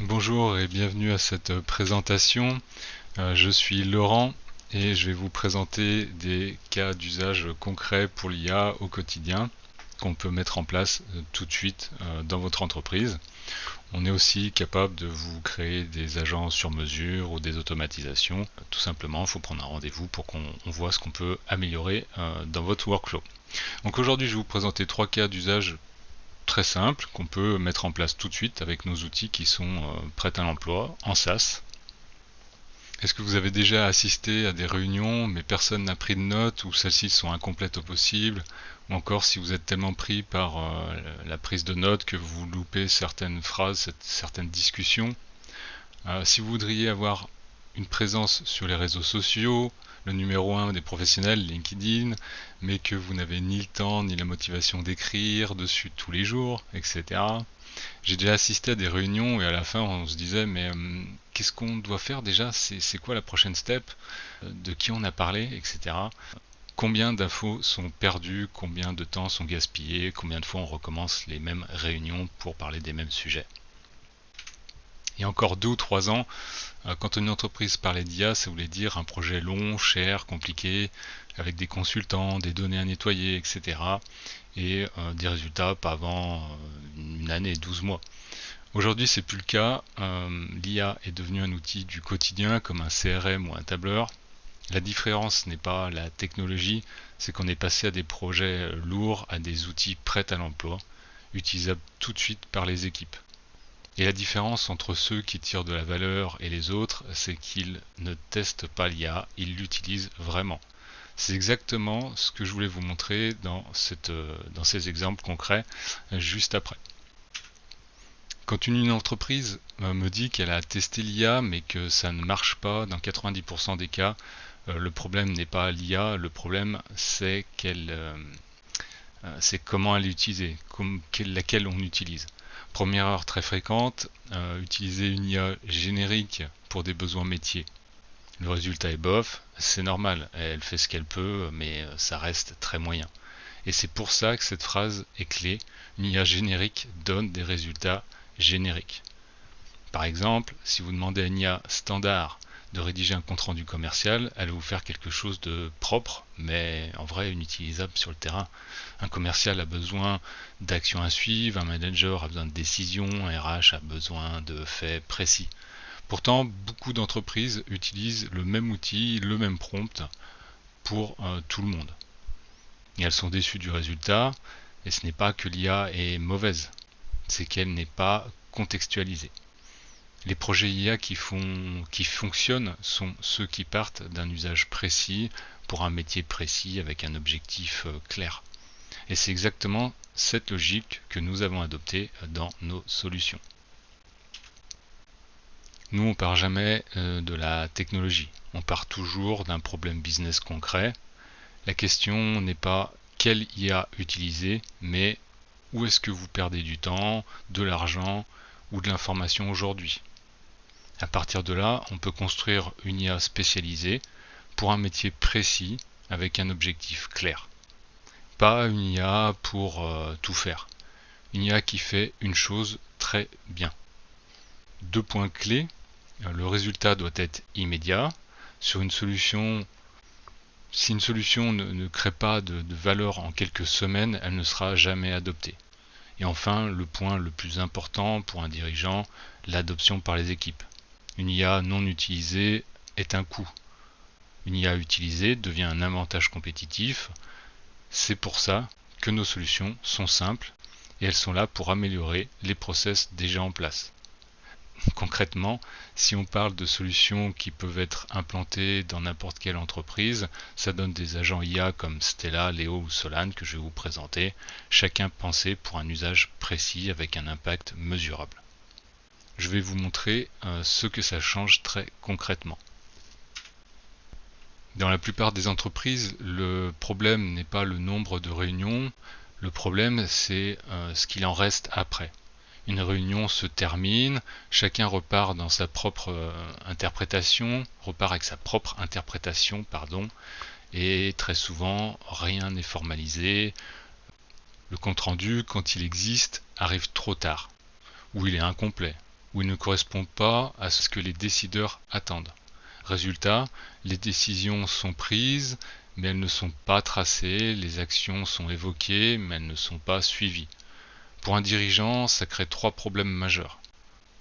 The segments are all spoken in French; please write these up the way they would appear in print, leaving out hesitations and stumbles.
Bonjour et bienvenue à cette présentation. Je suis Laurent et je vais vous présenter des cas d'usage concrets pour l'IA au quotidien qu'on peut mettre en place tout de suite dans votre entreprise. On est aussi capable de vous créer des agents sur mesure ou des automatisations. Tout simplement, il faut prendre un rendez-vous pour qu'on voit ce qu'on peut améliorer dans votre workflow. Donc aujourd'hui, je vais vous présenter trois cas d'usage très simple qu'on peut mettre en place tout de suite avec nos outils qui sont prêts à l'emploi en SaaS. Est-ce que vous avez déjà assisté à des réunions mais personne n'a pris de notes ou celles-ci sont incomplètes au possible, ou encore si vous êtes tellement pris par la prise de notes que vous loupez certaines phrases, certaines discussions. Si vous voudriez avoir une présence sur les réseaux sociaux, le numéro 1 des professionnels, LinkedIn, mais que vous n'avez ni le temps ni la motivation d'écrire dessus tous les jours, etc. J'ai déjà assisté à des réunions et à la fin on se disait mais qu'est-ce qu'on doit faire déjà, c'est quoi la prochaine step, de qui on a parlé, etc. Combien d'infos sont perdues, combien de temps sont gaspillés, combien de fois on recommence les mêmes réunions pour parler des mêmes sujets. Il y a encore 2 ou 3 ans, quand une entreprise parlait d'IA, ça voulait dire un projet long, cher, compliqué, avec des consultants, des données à nettoyer, etc. Et des résultats pas avant une année, 12 mois. Aujourd'hui, c'est plus le cas. L'IA est devenue un outil du quotidien, comme un CRM ou un tableur. La différence n'est pas la technologie, c'est qu'on est passé à des projets lourds, à des outils prêts à l'emploi, utilisables tout de suite par les équipes. Et la différence entre ceux qui tirent de la valeur et les autres, c'est qu'ils ne testent pas l'IA, ils l'utilisent vraiment. C'est exactement ce que je voulais vous montrer dans ces exemples concrets juste après. Quand une entreprise me dit qu'elle a testé l'IA mais que ça ne marche pas dans 90% des cas, le problème n'est pas l'IA, le problème c'est comment elle est utilisée, laquelle on utilise. Première erreur très fréquente, utiliser une IA générique pour des besoins métiers. Le résultat est bof, c'est normal, elle fait ce qu'elle peut, mais ça reste très moyen. Et c'est pour ça que cette phrase est clé, une IA générique donne des résultats génériques. Par exemple, si vous demandez à une IA standard de rédiger un compte-rendu commercial, elle va vous faire quelque chose de propre, mais en vrai inutilisable sur le terrain. Un commercial a besoin d'actions à suivre, un manager a besoin de décisions, un RH a besoin de faits précis. Pourtant, beaucoup d'entreprises utilisent le même outil, le même prompt pour tout le monde. Et elles sont déçues du résultat, et ce n'est pas que l'IA est mauvaise, c'est qu'elle n'est pas contextualisée. Les projets IA qui fonctionnent sont ceux qui partent d'un usage précis pour un métier précis avec un objectif clair. Et c'est exactement cette logique que nous avons adoptée dans nos solutions. Nous, on part jamais de la technologie. On part toujours d'un problème business concret. La question n'est pas quelle IA utiliser, mais où est-ce que vous perdez du temps, de l'argent ou de l'information aujourd'hui. À partir de là, on peut construire une IA spécialisée pour un métier précis avec un objectif clair. Pas une IA pour tout faire. Une IA qui fait une chose très bien. 2 points clés. Le résultat doit être immédiat. Sur une solution, si une solution ne crée pas de valeur en quelques semaines, elle ne sera jamais adoptée. Et enfin, le point le plus important pour un dirigeant, l'adoption par les équipes. Une IA non utilisée est un coût. Une IA utilisée devient un avantage compétitif. C'est pour ça que nos solutions sont simples et elles sont là pour améliorer les process déjà en place. Concrètement, si on parle de solutions qui peuvent être implantées dans n'importe quelle entreprise, ça donne des agents IA comme Stella, Léo ou Solane que je vais vous présenter, chacun pensé pour un usage précis avec un impact mesurable. Je vais vous montrer ce que ça change très concrètement. Dans la plupart des entreprises, le problème n'est pas le nombre de réunions, le problème c'est ce qu'il en reste après. Une réunion se termine, chacun repart dans sa propre interprétation, repart avec sa propre interprétation, et très souvent rien n'est formalisé. Le compte-rendu, quand il existe, arrive trop tard, ou il est incomplet. ou il ne correspond pas à ce que les décideurs attendent. Résultat, les décisions sont prises, mais elles ne sont pas tracées, les actions sont évoquées, mais elles ne sont pas suivies. Pour un dirigeant, ça crée 3 problèmes majeurs.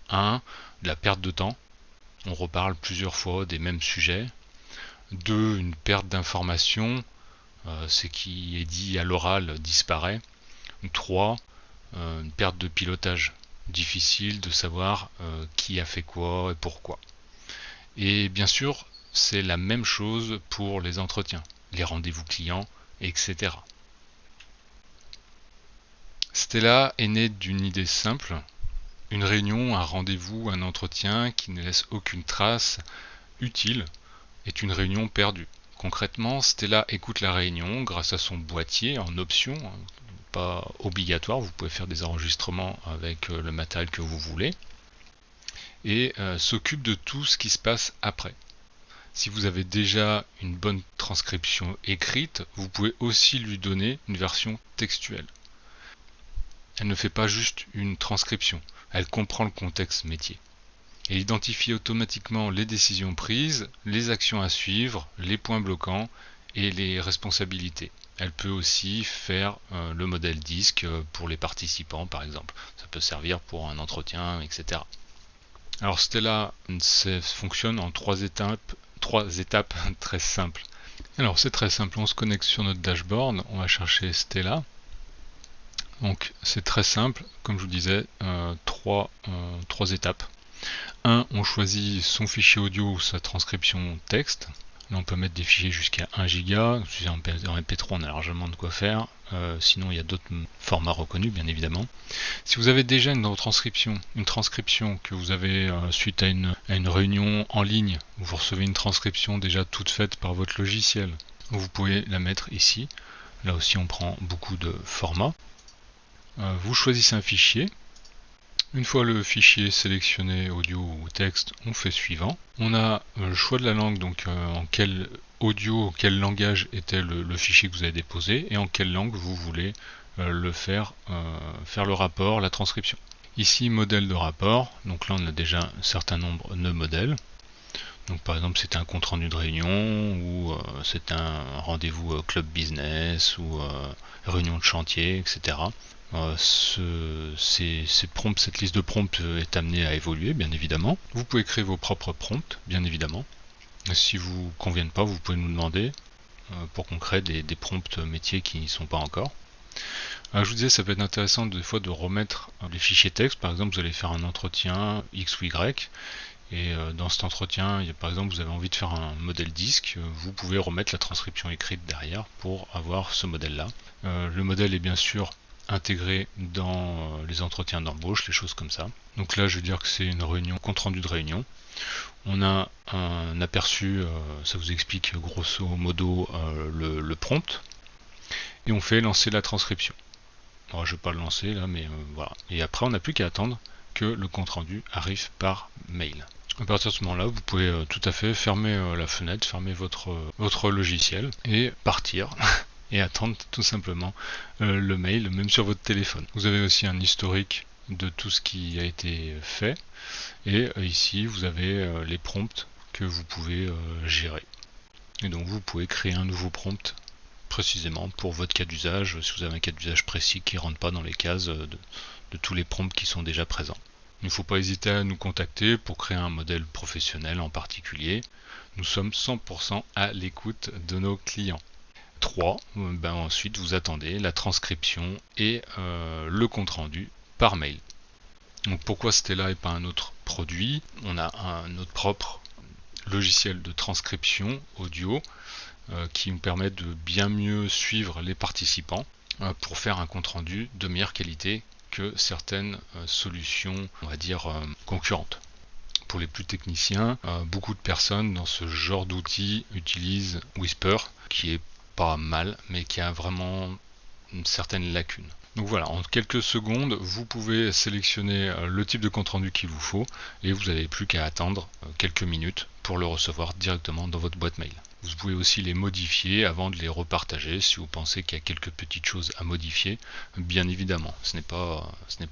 1. La perte de temps. On reparle plusieurs fois des mêmes sujets. 2. Une perte d'information. Ce qui est dit à l'oral disparaît. 3. Une perte de pilotage. Difficile de savoir qui a fait quoi et pourquoi. Et bien sûr, c'est la même chose pour les entretiens, les rendez-vous clients, etc. Stella est née d'une idée simple, une réunion, un rendez-vous, un entretien qui ne laisse aucune trace utile est une réunion perdue. Concrètement, Stella écoute la réunion grâce à son boîtier en option, pas obligatoire, vous pouvez faire des enregistrements avec le matériel que vous voulez, et s'occupe de tout ce qui se passe après. Si vous avez déjà une bonne transcription écrite, vous pouvez aussi lui donner une version textuelle. Elle ne fait pas juste une transcription, elle comprend le contexte métier. Elle identifie automatiquement les décisions prises, les actions à suivre, les points bloquants et les responsabilités. Elle peut aussi faire le modèle disque pour les participants par exemple. Ça peut servir pour un entretien, etc. Alors Stella fonctionne en 3 étapes très simples. Alors c'est très simple, on se connecte sur notre dashboard, on va chercher Stella. Donc c'est très simple, comme je vous disais, 3 étapes. 1. On choisit son fichier audio ou sa transcription texte. Là on peut mettre des fichiers jusqu'à 1 giga. Si en MP3 on a largement de quoi faire. Sinon il y a d'autres formats reconnus bien évidemment. Si vous avez déjà une transcription que vous avez suite à une réunion en ligne, où vous recevez une transcription déjà toute faite par votre logiciel, vous pouvez la mettre ici. Là aussi on prend beaucoup de formats. Vous choisissez un fichier. Une fois le fichier sélectionné audio ou texte, on fait suivant. On a le choix de la langue, donc en quel audio, quel langage était le fichier que vous avez déposé et en quelle langue vous voulez faire le rapport, la transcription. Ici, modèle de rapport, donc là on a déjà un certain nombre de modèles. Donc par exemple c'est un compte rendu de réunion ou c'est un rendez-vous club business ou réunion de chantier, etc. Cette liste de prompts est amenée à évoluer bien évidemment. Vous pouvez créer vos propres prompts bien évidemment. Si vous ne conviennent pas, vous pouvez nous demander pour qu'on crée des prompts métiers qui n'y sont pas encore. Je vous disais, ça peut être intéressant des fois de remettre les fichiers texte. Par exemple, vous allez faire un entretien X ou Y. Et dans cet entretien, par exemple, vous avez envie de faire un modèle disque, vous pouvez remettre la transcription écrite derrière pour avoir ce modèle-là. Le modèle est bien sûr intégré dans les entretiens d'embauche, les choses comme ça. Donc là, je veux dire que c'est une réunion, compte rendu de réunion. On a un aperçu, ça vous explique grosso modo le prompt. Et on fait lancer la transcription. Alors, je ne vais pas le lancer là, mais voilà. Et après, on n'a plus qu'à attendre que le compte rendu arrive par mail. À partir de ce moment-là, vous pouvez tout à fait fermer la fenêtre, fermer votre logiciel et partir et attendre tout simplement le mail, même sur votre téléphone. Vous avez aussi un historique de tout ce qui a été fait et ici vous avez les prompts que vous pouvez gérer. Et donc vous pouvez créer un nouveau prompt précisément pour votre cas d'usage, si vous avez un cas d'usage précis qui ne rentre pas dans les cases de tous les prompts qui sont déjà présents. Il ne faut pas hésiter à nous contacter pour créer un modèle professionnel en particulier. Nous sommes 100% à l'écoute de nos clients. 3. Ensuite, vous attendez la transcription et le compte-rendu par mail. Donc pourquoi Stella et pas un autre produit? On a notre propre logiciel de transcription audio qui nous permet de bien mieux suivre les participants pour faire un compte-rendu de meilleure qualité que certaines solutions, on va dire, concurrentes. Pour les plus techniciens, beaucoup de personnes dans ce genre d'outils utilisent Whisper, qui est pas mal, mais qui a vraiment une certaine lacune. Donc voilà, en quelques secondes, vous pouvez sélectionner le type de compte-rendu qu'il vous faut, et vous n'avez plus qu'à attendre quelques minutes pour le recevoir directement dans votre boîte mail. Vous pouvez aussi les modifier avant de les repartager si vous pensez qu'il y a quelques petites choses à modifier. Bien évidemment, ce n'est pas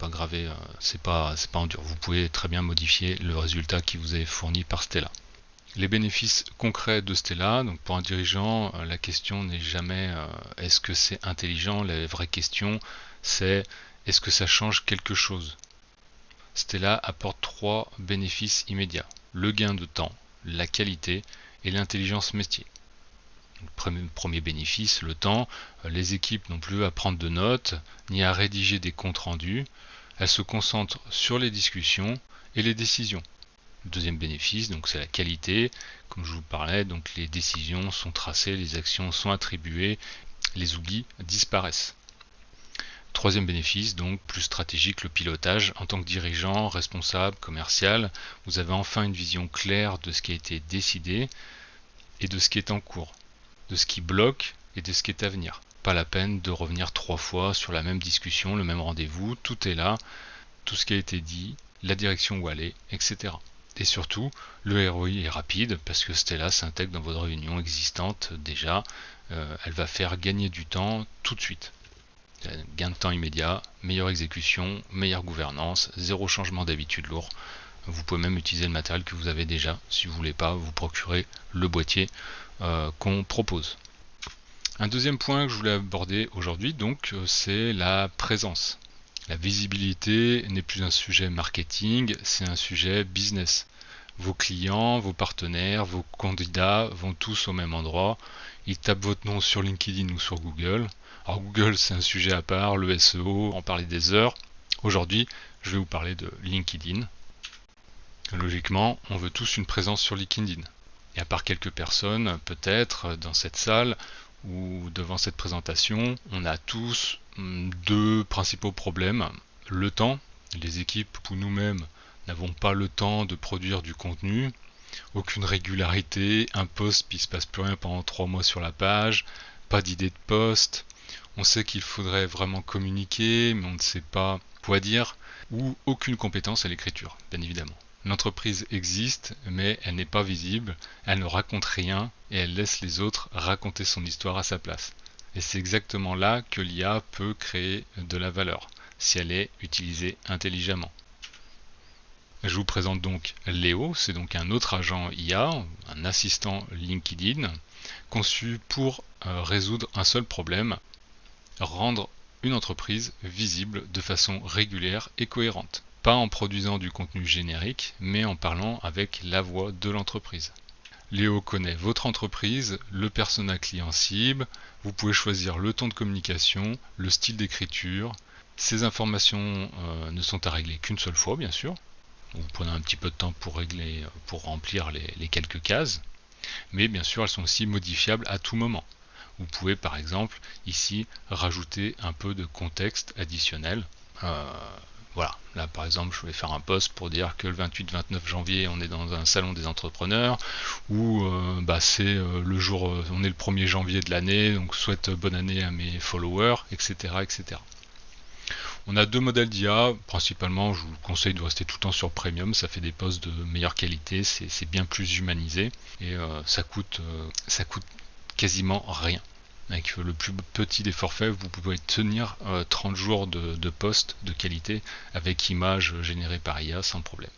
gravé, c'est pas en dur. Vous pouvez très bien modifier le résultat qui vous est fourni par Stella. Les bénéfices concrets de Stella, donc pour un dirigeant, la question n'est jamais est-ce que c'est intelligent. La vraie question, c'est est-ce que ça change quelque chose. Stella apporte 3 bénéfices immédiats: le gain de temps, la qualité et l'intelligence métier. Premier bénéfice, le temps. Les équipes n'ont plus à prendre de notes ni à rédiger des comptes rendus. Elles se concentrent sur les discussions et les décisions. Le deuxième bénéfice, donc, c'est la qualité. Comme je vous parlais, donc les décisions sont tracées, les actions sont attribuées, les oublis disparaissent. Troisième bénéfice, donc plus stratégique, le pilotage. En tant que dirigeant, responsable, commercial, vous avez enfin une vision claire de ce qui a été décidé et de ce qui est en cours, de ce qui bloque et de ce qui est à venir. Pas la peine de revenir 3 fois sur la même discussion, le même rendez-vous, tout est là, tout ce qui a été dit, la direction où aller, etc. Et surtout, le ROI est rapide parce que Stella s'intègre dans votre réunion existante déjà. Elle va faire gagner du temps tout de suite. Gain de temps immédiat, meilleure exécution, meilleure gouvernance, zéro changement d'habitude lourd. Vous pouvez même utiliser le matériel que vous avez déjà. Si vous ne voulez pas, vous procurez le boîtier qu'on propose. Un deuxième point que je voulais aborder aujourd'hui, donc, c'est la présence. La visibilité n'est plus un sujet marketing, c'est un sujet business. Vos clients, vos partenaires, vos candidats vont tous au même endroit. Ils tapent votre nom sur LinkedIn ou sur Google. Alors Google, c'est un sujet à part, le SEO, en parler des heures. Aujourd'hui, je vais vous parler de LinkedIn. Logiquement, on veut tous une présence sur LinkedIn. Et à part quelques personnes, peut-être, dans cette salle ou devant cette présentation, on a tous 2 principaux problèmes. Le temps, les équipes ou nous-mêmes n'avons pas le temps de produire du contenu, aucune régularité, un post puis il se passe plus rien pendant 3 mois sur la page, pas d'idée de post, on sait qu'il faudrait vraiment communiquer, mais on ne sait pas quoi dire, ou aucune compétence à l'écriture, bien évidemment. L'entreprise existe, mais elle n'est pas visible, elle ne raconte rien et elle laisse les autres raconter son histoire à sa place. Et c'est exactement là que l'IA peut créer de la valeur, si elle est utilisée intelligemment. Je vous présente donc Léo, c'est donc un autre agent IA, un assistant LinkedIn, conçu pour résoudre un seul problème: rendre une entreprise visible de façon régulière et cohérente. Pas en produisant du contenu générique, mais en parlant avec la voix de l'entreprise. Léo connaît votre entreprise, le persona client cible, vous pouvez choisir le ton de communication, le style d'écriture. Ces informations ne sont à régler qu'une seule fois, bien sûr. Vous prenez un petit peu de temps pour remplir les quelques cases, mais bien sûr elles sont aussi modifiables à tout moment. Vous pouvez par exemple ici rajouter un peu de contexte additionnel. Voilà, là par exemple je vais faire un post pour dire que le 28-29 janvier on est dans un salon des entrepreneurs, ou c'est le jour, on est le 1er janvier de l'année, donc souhaite bonne année à mes followers, etc. etc. On a 2 modèles d'IA, principalement je vous conseille de rester tout le temps sur Premium, ça fait des posts de meilleure qualité, c'est bien plus humanisé, et ça coûte quasiment rien. Avec le plus petit des forfaits, vous pouvez tenir 30 jours de posts de qualité avec images générées par IA sans problème.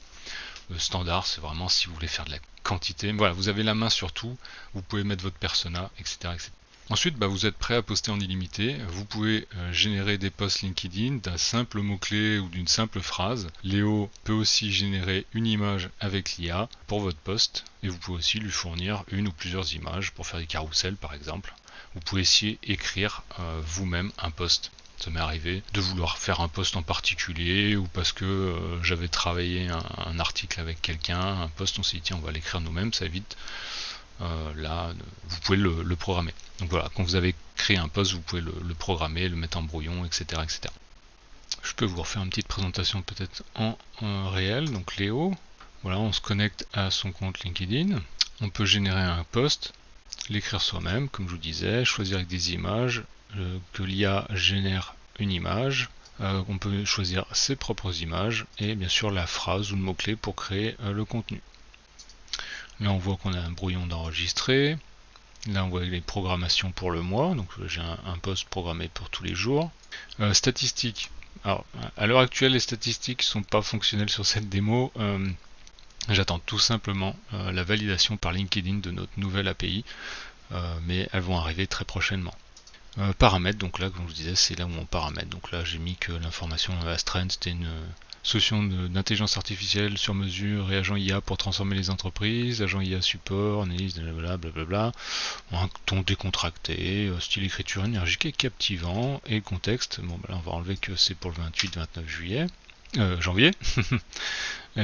Le standard, c'est vraiment si vous voulez faire de la quantité. Voilà, vous avez la main sur tout, vous pouvez mettre votre persona, etc. etc. Ensuite, vous êtes prêt à poster en illimité. Vous pouvez générer des posts LinkedIn d'un simple mot-clé ou d'une simple phrase. Léo peut aussi générer une image avec l'IA pour votre post, et vous pouvez aussi lui fournir une ou plusieurs images pour faire des carousels par exemple. Vous pouvez aussi écrire vous-même un post. Ça m'est arrivé de vouloir faire un post en particulier, ou parce que j'avais travaillé un article avec quelqu'un, un post, on s'est dit tiens on va l'écrire nous-mêmes, ça évite. Là, vous pouvez le programmer. Donc voilà, quand vous avez créé un post, vous pouvez le programmer, le mettre en brouillon, etc., etc. Je peux vous refaire une petite présentation peut-être en réel. Donc Léo, voilà, on se connecte à son compte LinkedIn. On peut générer un post, l'écrire soi-même, comme je vous disais, choisir avec des images, que l'IA génère une image. On peut choisir ses propres images et bien sûr la phrase ou le mot-clé pour créer le contenu. Là on voit qu'on a un brouillon d'enregistré. Là on voit les programmations pour le mois, donc j'ai un post programmé pour tous les jours. Statistiques. Alors à l'heure actuelle les statistiques sont pas fonctionnelles sur cette démo. J'attends tout simplement la validation par LinkedIn de notre nouvelle API, mais elles vont arriver très prochainement. Paramètres, donc là comme je vous disais c'est là où on paramètre. Donc là j'ai mis que l'information Astrein c'était une solution d'intelligence artificielle sur mesure et agent IA pour transformer les entreprises, agent IA support, analyse, blablabla, un ton décontracté, style écriture énergique et captivant, et contexte, bon bah là on va enlever que c'est pour le 28-29 juillet. Janvier.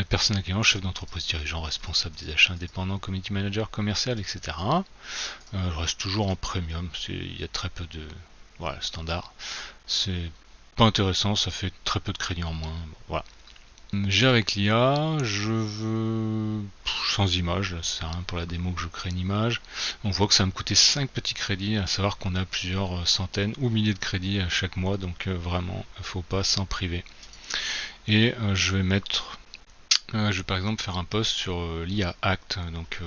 Personnel client, chef d'entreprise, dirigeant, responsable des achats indépendants, community manager, commercial, etc. Je reste toujours en premium, il y a très peu de... Voilà, standard. C'est pas intéressant, ça fait très peu de crédit en moins. Voilà. J'ai avec l'IA, je veux... sans image, là c'est rien pour la démo que je crée une image. On voit que ça va me coûter 5 petits crédits, à savoir qu'on a plusieurs centaines ou milliers de crédits à chaque mois, donc vraiment, il ne faut pas s'en priver. Et je vais mettre... je vais par exemple faire un post sur l'IA Act, donc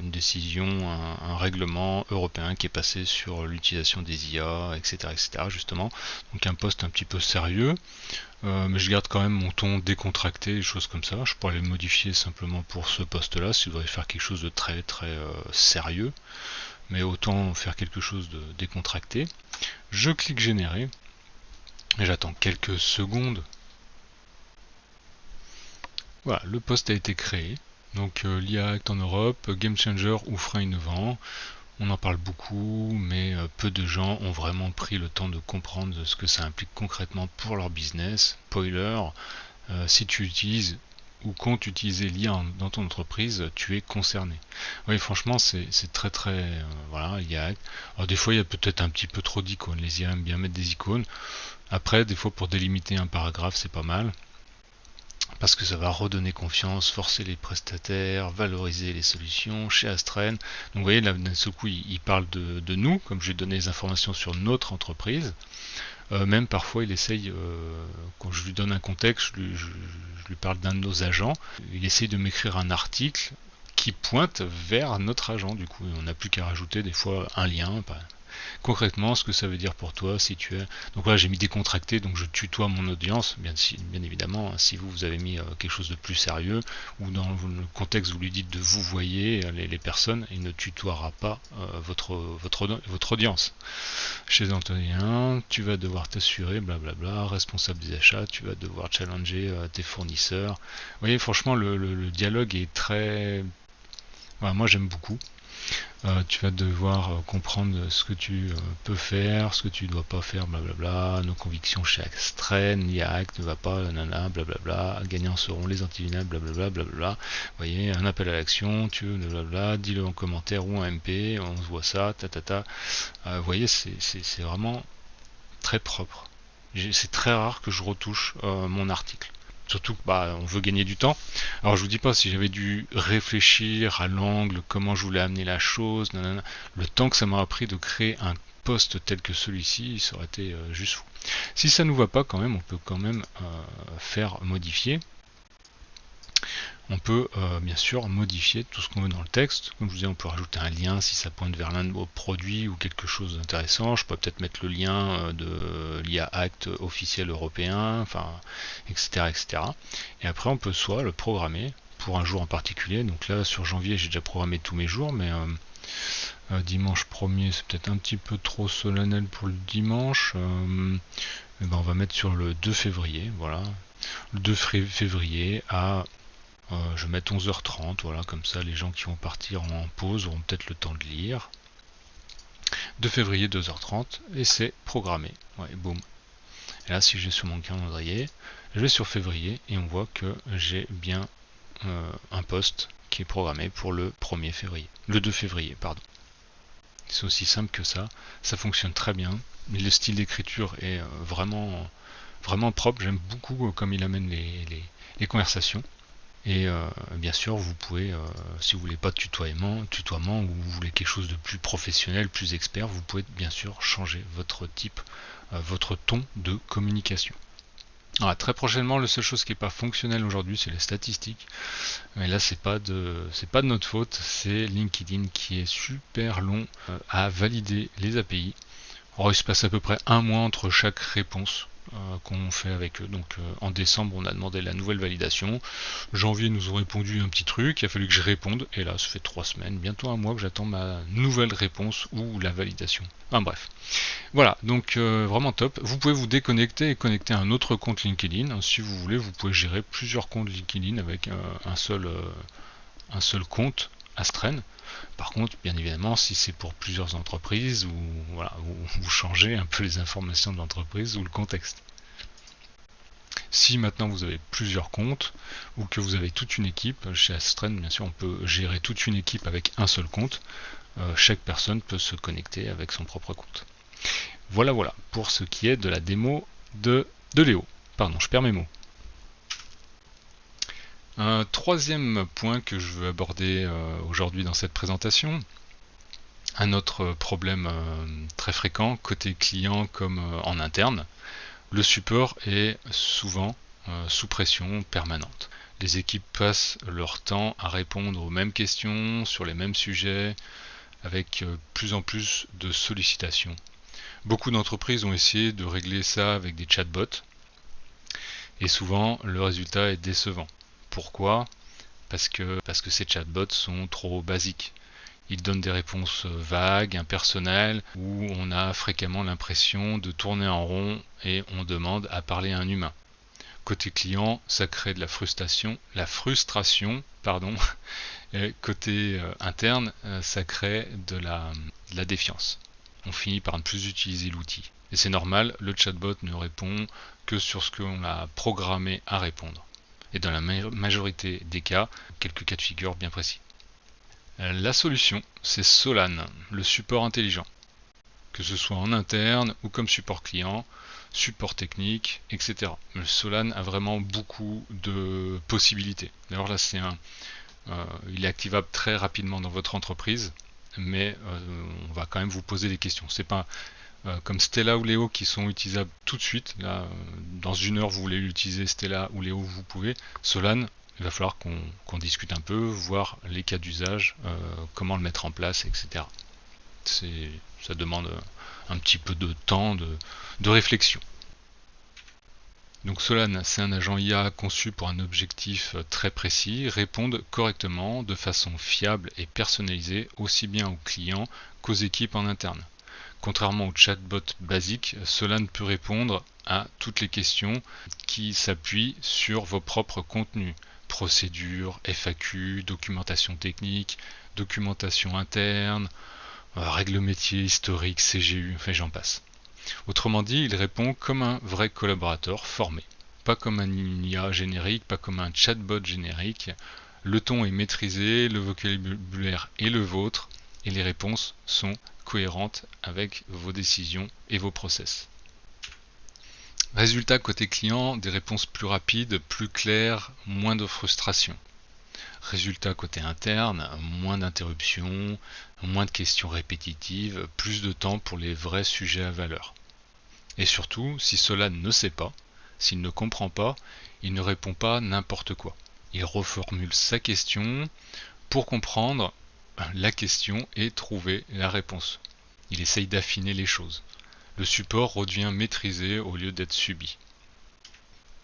une décision, un règlement européen qui est passé sur l'utilisation des IA, etc., etc. justement. Donc un post un petit peu sérieux, mais je garde quand même mon ton décontracté, des choses comme ça. Je pourrais le modifier simplement pour ce post-là, si vous voudrez faire quelque chose de très très sérieux, mais autant faire quelque chose de décontracté. Je clique générer, et j'attends quelques secondes. Voilà, le post a été créé. Donc l'IA Act en Europe, game changer ou frein innovant. On en parle beaucoup, mais peu de gens ont vraiment pris le temps de comprendre ce que ça implique concrètement pour leur business. Spoiler, si tu utilises ou comptes utiliser l'IA dans ton entreprise, tu es concerné. Oui, franchement, c'est très très... voilà, l'IA Act. Alors des fois, il y a peut-être un petit peu trop d'icônes. Les IA aiment bien mettre des icônes. Après, des fois, pour délimiter un paragraphe, c'est pas mal. Parce que ça va redonner confiance, forcer les prestataires, valoriser les solutions chez Astrein. Donc vous voyez, là d'un seul coup, il parle de nous, comme je lui ai donné les informations sur notre entreprise. Même parfois, il essaye, quand je lui donne un contexte, je lui parle d'un de nos agents, il essaye de m'écrire un article qui pointe vers notre agent. Du coup, on n'a plus qu'à rajouter des fois un lien. Concrètement, ce que ça veut dire pour toi si tu es... Donc là j'ai mis décontracté, donc je tutoie mon audience, bien évidemment. Si vous avez mis quelque chose de plus sérieux, ou dans le contexte vous lui dites de vous voyez les personnes, il ne tutoiera pas votre audience. Chez Antonien, tu vas devoir t'assurer, blablabla, responsable des achats, tu vas devoir challenger tes fournisseurs. Vous voyez, franchement le dialogue est très... Voilà, moi j'aime beaucoup. Tu vas devoir comprendre ce que tu peux faire, ce que tu dois pas faire, blablabla, nos convictions chez Astrein, l'IA Act ne va pas, nanana, blablabla, gagnants seront les antivirales, blablabla, blablabla. Vous voyez, un appel à l'action, tu veux, blablabla, dis-le en commentaire ou en MP, on se voit ça, tatata. Vous voyez, c'est vraiment très propre. C'est très rare que je retouche mon article. Surtout que on veut gagner du temps. Alors je vous dis pas si j'avais dû réfléchir à l'angle, comment je voulais amener la chose, nanana, le temps que ça m'a pris de créer un post tel que celui-ci, ça aurait été juste fou. Si ça nous va pas quand même, on peut quand même faire modifier. On peut bien sûr modifier tout ce qu'on veut dans le texte. Comme je vous disais, on peut rajouter un lien si ça pointe vers l'un de vos produits ou quelque chose d'intéressant. Je peux peut-être mettre le lien de l'IA Act officiel européen, enfin, etc., etc. Et après, on peut soit le programmer pour un jour en particulier. Donc là, sur janvier, j'ai déjà programmé tous mes jours, mais dimanche 1er, c'est peut-être un petit peu trop solennel pour le dimanche. On va mettre sur le 2 février, voilà. Le 2 février à... je vais mettre 11h30, voilà, comme ça les gens qui vont partir en pause auront peut-être le temps de lire. 2 février 2h30 et c'est programmé. Ouais, boum. Et là si je vais sur mon calendrier, je vais sur février et on voit que j'ai bien un post qui est programmé pour le 1er février. Le 2 février, pardon. C'est aussi simple que ça. Ça fonctionne très bien. Le style d'écriture est vraiment, vraiment propre. J'aime beaucoup comme il amène les conversations. Et bien sûr, vous pouvez, si vous voulez pas de tutoiement, ou vous voulez quelque chose de plus professionnel, plus expert, vous pouvez bien sûr changer votre type, votre ton de communication. Voilà, très prochainement, la seule chose qui n'est pas fonctionnelle aujourd'hui, c'est les statistiques. Mais là, c'est pas de notre faute, c'est LinkedIn qui est super long à valider les API. Alors, il se passe à peu près un mois entre chaque réponse qu'on fait avec eux. Donc en décembre, on a demandé la nouvelle validation. Janvier, ils nous ont répondu un petit truc. Il a fallu que je réponde. Et là, ça fait 3 semaines, bientôt un mois que j'attends ma nouvelle réponse ou la validation. Enfin bref. Voilà, donc vraiment top. Vous pouvez vous déconnecter et connecter un autre compte LinkedIn. Si vous voulez, vous pouvez gérer plusieurs comptes LinkedIn avec un seul compte Astren. Par contre, bien évidemment, si c'est pour plusieurs entreprises, ou voilà, vous changez un peu les informations de l'entreprise ou le contexte. Si maintenant vous avez plusieurs comptes ou que vous avez toute une équipe, chez Astren, bien sûr, on peut gérer toute une équipe avec un seul compte. Chaque personne peut se connecter avec son propre compte. Voilà, voilà, pour ce qui est de la démo de Léo. Pardon, je perds mes mots. Un troisième point que je veux aborder aujourd'hui dans cette présentation, un autre problème très fréquent côté client comme en interne, le support est souvent sous pression permanente. Les équipes passent leur temps à répondre aux mêmes questions sur les mêmes sujets avec plus en plus de sollicitations. Beaucoup d'entreprises ont essayé de régler ça avec des chatbots et souvent le résultat est décevant. Pourquoi ? Parce que ces chatbots sont trop basiques. Ils donnent des réponses vagues, impersonnelles, où on a fréquemment l'impression de tourner en rond et on demande à parler à un humain. Côté client, ça crée de la frustration, et côté interne, ça crée de la défiance. On finit par ne plus utiliser l'outil. Et c'est normal, le chatbot ne répond que sur ce qu'on a programmé à répondre. Et dans la majorité des cas, quelques cas de figure bien précis. La solution, c'est Solan, le support intelligent. Que ce soit en interne ou comme support client, support technique, etc. Le Solan a vraiment beaucoup de possibilités. D'ailleurs là, il est activable très rapidement dans votre entreprise, mais on va quand même vous poser des questions. C'est pas comme Stella ou Léo qui sont utilisables tout de suite. Là, dans une heure, vous voulez utiliser Stella ou Léo, vous pouvez. Solan, il va falloir qu'on discute un peu, voir les cas d'usage, comment le mettre en place, etc. Ça demande un petit peu de temps, de réflexion. Donc Solan, c'est un agent IA conçu pour un objectif très précis, répondre correctement, de façon fiable et personnalisée, aussi bien aux clients qu'aux équipes en interne. Contrairement au chatbot basique, Solan peut répondre à toutes les questions qui s'appuient sur vos propres contenus. Procédures, FAQ, documentation technique, documentation interne, règles métiers, historique, CGU, enfin j'en passe. Autrement dit, il répond comme un vrai collaborateur formé. Pas comme un IA générique, pas comme un chatbot générique. Le ton est maîtrisé, le vocabulaire est le vôtre, et les réponses sont cohérentes avec vos décisions et vos process. Résultat côté client, des réponses plus rapides, plus claires, moins de frustration. Résultat côté interne, moins d'interruptions, moins de questions répétitives, plus de temps pour les vrais sujets à valeur. Et surtout, si cela ne sait pas, s'il ne comprend pas, il ne répond pas n'importe quoi. Il reformule sa question pour comprendre la question et trouver la réponse. Il essaye d'affiner les choses. Le support redevient maîtrisé au lieu d'être subi.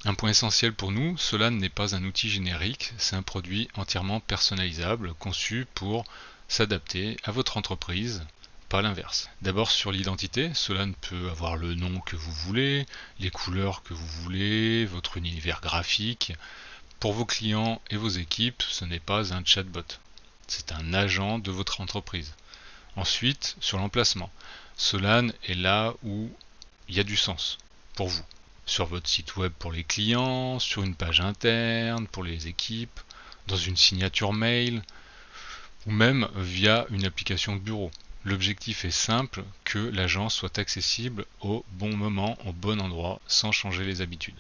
Un point essentiel pour nous, Solan n'est pas un outil générique, c'est un produit entièrement personnalisable, conçu pour s'adapter à votre entreprise, pas l'inverse. D'abord sur l'identité, Solan peut avoir le nom que vous voulez, les couleurs que vous voulez, votre univers graphique. Pour vos clients et vos équipes, ce n'est pas un chatbot, c'est un agent de votre entreprise. Ensuite, sur l'emplacement, Solan est là où il y a du sens pour vous. Sur votre site web pour les clients, sur une page interne pour les équipes, dans une signature mail, ou même via une application de bureau. L'objectif est simple, que l'agent soit accessible au bon moment, au bon endroit, sans changer les habitudes.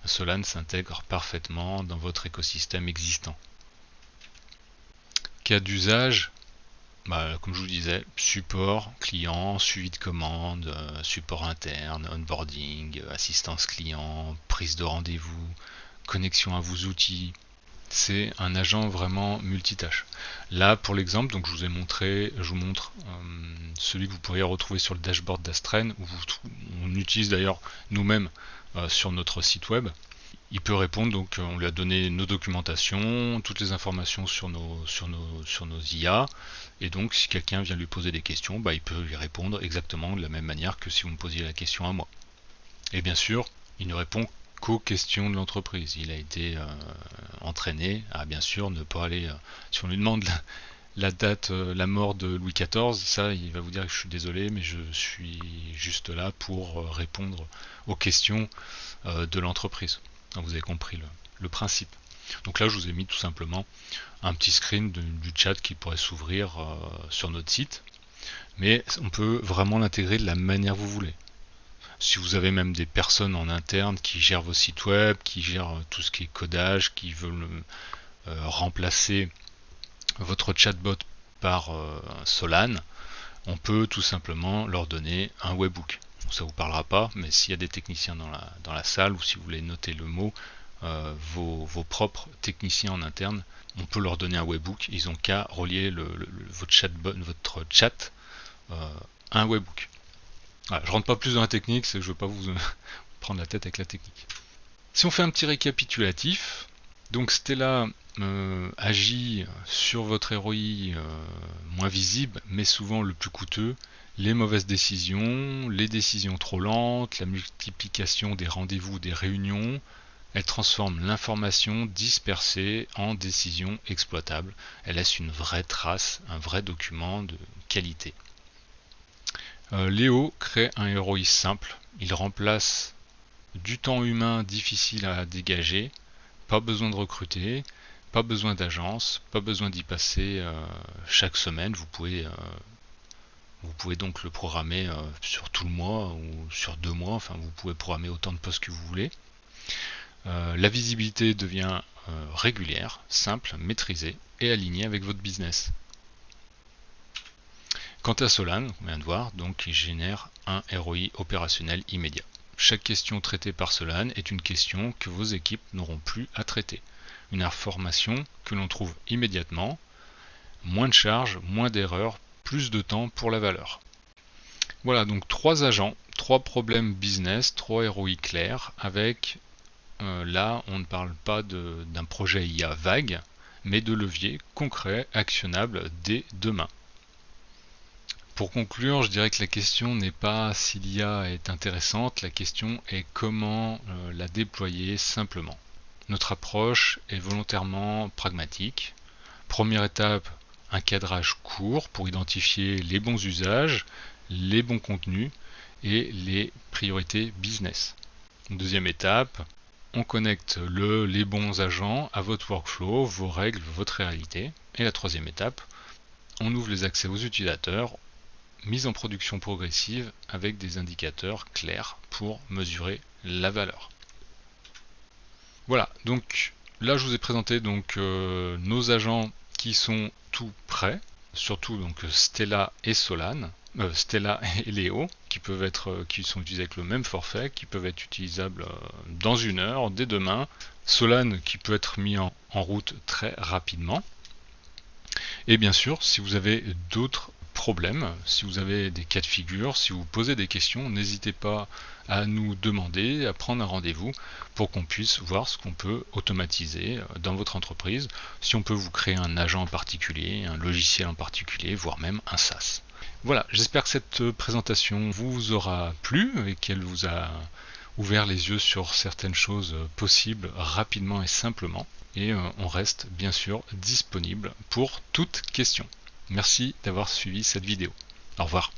Solan s'intègre parfaitement dans votre écosystème existant. Cas d'usage, Comme je vous disais, support client, suivi de commande, support interne, onboarding, assistance client, prise de rendez-vous, connexion à vos outils. C'est un agent vraiment multitâche. Là, pour l'exemple, donc je vous montre celui que vous pourriez retrouver sur le dashboard d'Astren, où on utilise d'ailleurs nous-mêmes sur notre site web. Il peut répondre, donc on lui a donné nos documentations, toutes les informations sur nos IA, et donc si quelqu'un vient lui poser des questions, il peut lui répondre exactement de la même manière que si vous me posiez la question à moi. Et bien sûr, il ne répond qu'aux questions de l'entreprise. Il a été entraîné à bien sûr ne pas aller, si on lui demande la date, la mort de Louis XIV, ça il va vous dire que je suis désolé, mais je suis juste là pour répondre aux questions de l'entreprise. Vous avez compris le principe. Donc là je vous ai mis tout simplement un petit screen du chat qui pourrait s'ouvrir sur notre site, mais on peut vraiment l'intégrer de la manière que vous voulez. Si vous avez même des personnes en interne qui gèrent vos sites web, qui gèrent tout ce qui est codage, qui veulent remplacer votre chatbot par Solane, on peut tout simplement leur donner un webhook. Ça vous parlera pas, mais s'il y a des techniciens dans la salle, ou si vous voulez noter le mot, vos propres techniciens en interne, on peut leur donner un webhook. Ils ont qu'à relier votre chat à un webhook. Voilà, je rentre pas plus dans la technique, c'est que je veux pas vous prendre la tête avec la technique. Si on fait un petit récapitulatif, donc Stella agit sur votre ROI moins visible, mais souvent le plus coûteux, les mauvaises décisions, les décisions trop lentes, la multiplication des rendez-vous, des réunions. Elle transforme l'information dispersée en décisions exploitables. Elle laisse une vraie trace, un vrai document de qualité. Léo crée un ROI simple. Il remplace du temps humain difficile à dégager. Pas besoin de recruter, pas besoin d'agence, pas besoin d'y passer chaque semaine. Vous pouvez donc le programmer sur tout le mois ou sur 2 mois. Enfin, vous pouvez programmer autant de postes que vous voulez. La visibilité devient régulière, simple, maîtrisée et alignée avec votre business. Quant à Solane, on vient de voir, donc il génère un ROI opérationnel immédiat. Chaque question traitée par Solane est une question que vos équipes n'auront plus à traiter. Une information que l'on trouve immédiatement, moins de charges, moins d'erreurs, plus de temps pour la valeur. Voilà, donc 3 agents, 3 problèmes business, 3 ROI clairs, avec, là on ne parle pas d'un projet IA vague, mais de leviers concrets, actionnables dès demain. Pour conclure, je dirais que la question n'est pas si l'IA est intéressante, la question est comment la déployer simplement. Notre approche est volontairement pragmatique. Première étape, un cadrage court pour identifier les bons usages, les bons contenus et les priorités business. Deuxième étape, on connecte les bons agents à votre workflow, vos règles, votre réalité. Et la troisième étape, on ouvre les accès aux utilisateurs, mise en production progressive avec des indicateurs clairs pour mesurer la valeur. Voilà, donc là je vous ai présenté nos agents qui sont tout prêts, surtout donc Stella et Solane, Stella et Léo, qui sont utilisés avec le même forfait, qui peuvent être utilisables dans 1 heure, dès demain. Solane qui peut être mis en route très rapidement. Et bien sûr, si vous avez d'autres problèmes, si vous avez des cas de figure, si vous posez des questions, n'hésitez pas à nous demander, à prendre un rendez-vous pour qu'on puisse voir ce qu'on peut automatiser dans votre entreprise, si on peut vous créer un agent en particulier, un logiciel en particulier, voire même un SaaS. Voilà, j'espère que cette présentation vous aura plu et qu'elle vous a ouvert les yeux sur certaines choses possibles rapidement et simplement. Et on reste bien sûr disponible pour toute question. Merci d'avoir suivi cette vidéo. Au revoir.